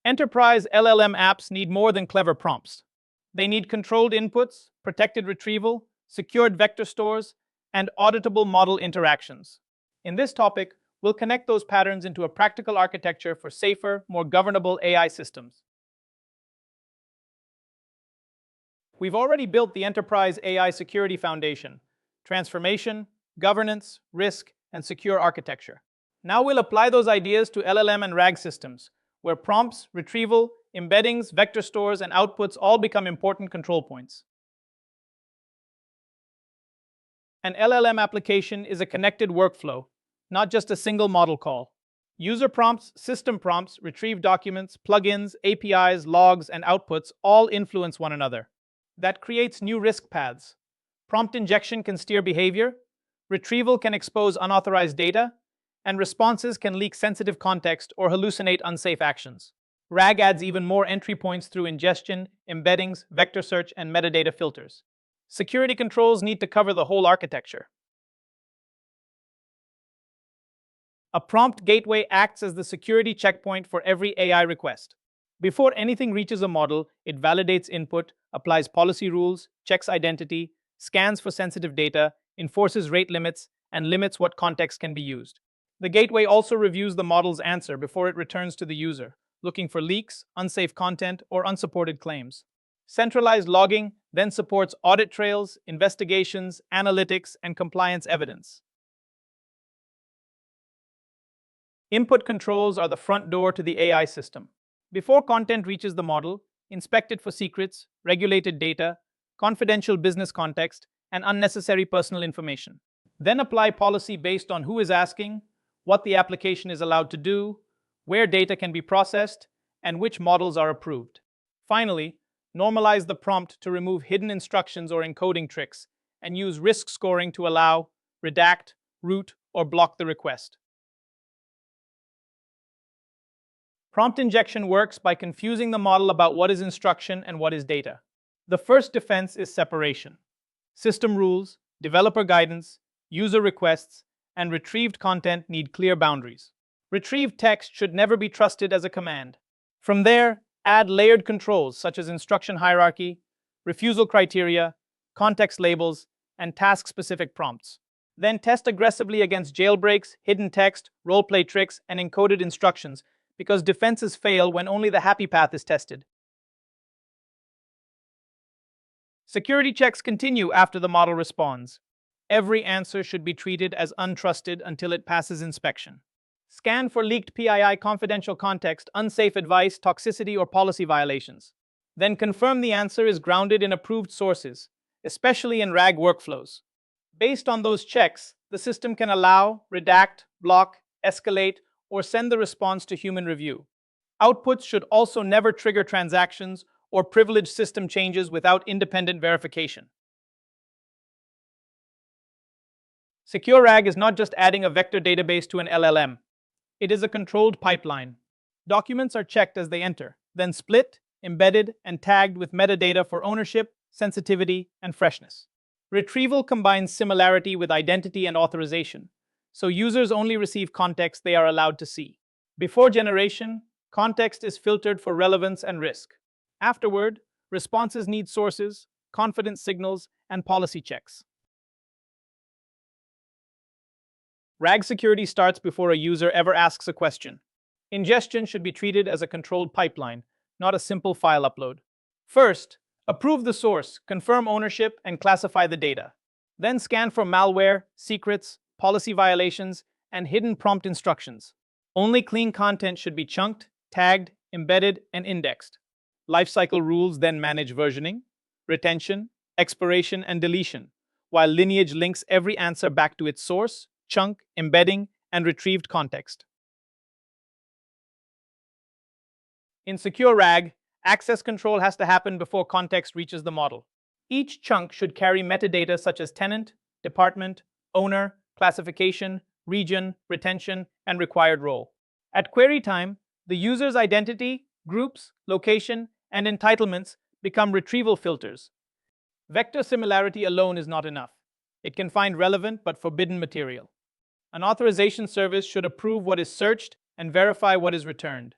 Enterprise LLM apps need more than clever prompts. They need controlled inputs, protected retrieval, secured vector stores, and auditable model interactions. In this topic, we'll connect those patterns into a practical architecture for safer, more governable AI systems. We've already built the enterprise AI security foundation: transformation, governance, risk, and secure architecture. Now we'll apply those ideas to LLM and RAG systems, where prompts, retrieval, embeddings, vector stores, and outputs all become important control points. An LLM application is a connected workflow, not just a single model call. User prompts, system prompts, retrieved documents, plugins, APIs, logs, and outputs all influence one another. That creates new risk paths. Prompt injection can steer behavior, retrieval can expose unauthorized data, and responses can leak sensitive context or hallucinate unsafe actions. RAG adds even more entry points through ingestion, embeddings, vector search, and metadata filters. Security controls need to cover the whole architecture. A prompt gateway acts as the security checkpoint for every AI request. Before anything reaches a model, it validates input, applies policy rules, checks identity, scans for sensitive data, enforces rate limits, and limits what context can be used. The gateway also reviews the model's answer before it returns to the user, looking for leaks, unsafe content, or unsupported claims. Centralized logging then supports audit trails, investigations, analytics, and compliance evidence. Input controls are the front door to the AI system. Before content reaches the model, inspect it for secrets, regulated data, confidential business context, and unnecessary personal information. Then apply policy based on who is asking, what the application is allowed to do, where data can be processed, and which models are approved. Finally, normalize the prompt to remove hidden instructions or encoding tricks, and use risk scoring to allow, redact, route, or block the request. Prompt injection works by confusing the model about what is instruction and what is data. The first defense is separation. System rules, developer guidance, user requests, and retrieved content need clear boundaries. Retrieved text should never be trusted as a command. From there, add layered controls such as instruction hierarchy, refusal criteria, context labels, and task-specific prompts. Then test aggressively against jailbreaks, hidden text, role-play tricks, and encoded instructions, because defenses fail when only the happy path is tested. Security checks continue after the model responds. Every answer should be treated as untrusted until it passes inspection. Scan for leaked PII, confidential context, unsafe advice, toxicity, or policy violations. Then confirm the answer is grounded in approved sources, especially in RAG workflows. Based on those checks, the system can allow, redact, block, escalate, or send the response to human review. Outputs should also never trigger transactions or privilege system changes without independent verification. Secure RAG is not just adding a vector database to an LLM. It is a controlled pipeline. Documents are checked as they enter, then split, embedded, and tagged with metadata for ownership, sensitivity, and freshness. Retrieval combines similarity with identity and authorization, so users only receive context they are allowed to see. Before generation, context is filtered for relevance and risk. Afterward, responses need sources, confidence signals, and policy checks. RAG security starts before a user ever asks a question. Ingestion should be treated as a controlled pipeline, not a simple file upload. First, approve the source, confirm ownership, and classify the data. Then scan for malware, secrets, policy violations, and hidden prompt instructions. Only clean content should be chunked, tagged, embedded, and indexed. Lifecycle rules then manage versioning, retention, expiration, and deletion, while lineage links every answer back to its source, chunk, embedding, and retrieved context. In secure RAG, access control has to happen before context reaches the model. Each chunk should carry metadata such as tenant, department, owner, classification, region, retention, and required role. At query time, the user's identity, groups, location, and entitlements become retrieval filters. Vector similarity alone is not enough. It can find relevant but forbidden material. An authorization service should approve what is searched and verify what is returned.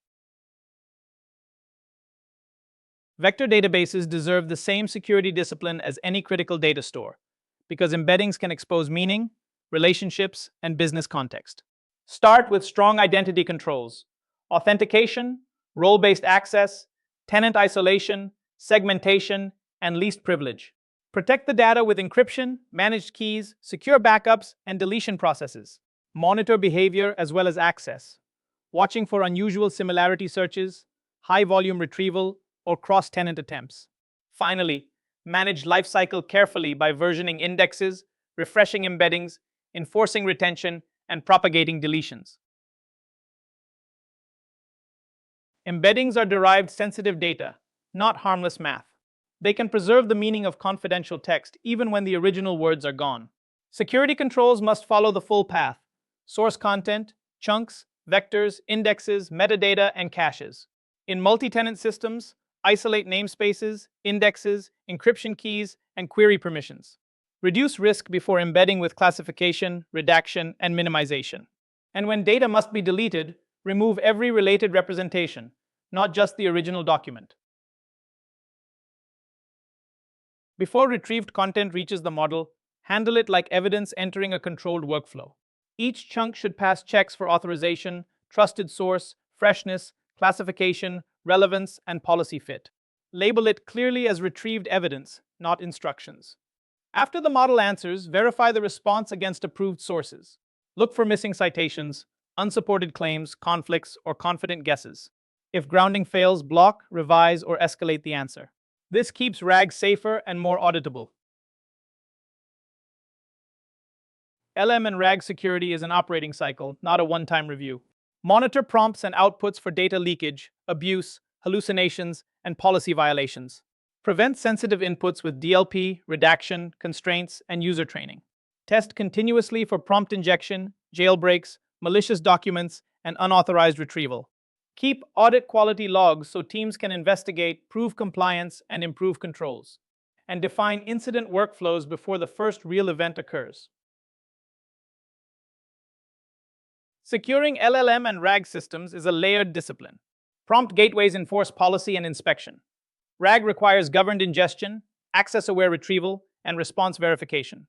Vector databases deserve the same security discipline as any critical data store, because embeddings can expose meaning, relationships, and business context. Start with strong identity controls: authentication, role-based access, tenant isolation, segmentation, and least privilege. Protect the data with encryption, managed keys, secure backups, and deletion processes. Monitor behavior as well as access, watching for unusual similarity searches, high-volume retrieval, or cross-tenant attempts. Finally, manage lifecycle carefully by versioning indexes, refreshing embeddings, enforcing retention, and propagating deletions. Embeddings are derived sensitive data, not harmless math. They can preserve the meaning of confidential text even when the original words are gone. Security controls must follow the full path: source content, chunks, vectors, indexes, metadata, and caches. In multi-tenant systems, isolate namespaces, indexes, encryption keys, and query permissions. Reduce risk before embedding with classification, redaction, and minimization. And when data must be deleted, remove every related representation, not just the original document. Before retrieved content reaches the model, handle it like evidence entering a controlled workflow. Each chunk should pass checks for authorization, trusted source, freshness, classification, relevance, and policy fit. Label it clearly as retrieved evidence, not instructions. After the model answers, verify the response against approved sources. Look for missing citations, unsupported claims, conflicts, or confident guesses. If grounding fails, block, revise, or escalate the answer. This keeps RAG safer and more auditable. LLM and RAG security is an operating cycle, not a one-time review. Monitor prompts and outputs for data leakage, abuse, hallucinations, and policy violations. Prevent sensitive inputs with DLP, redaction, constraints, and user training. Test continuously for prompt injection, jailbreaks, malicious documents, and unauthorized retrieval. Keep audit quality logs so teams can investigate, prove compliance, and improve controls. And define incident workflows before the first real event occurs. Securing LLM and RAG systems is a layered discipline. Prompt gateways enforce policy and inspection. RAG requires governed ingestion, access-aware retrieval, and response verification.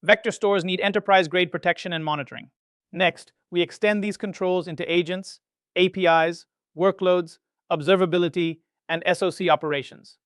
Vector stores need enterprise-grade protection and monitoring. Next, we extend these controls into agents, APIs, workloads, observability, and SOC operations.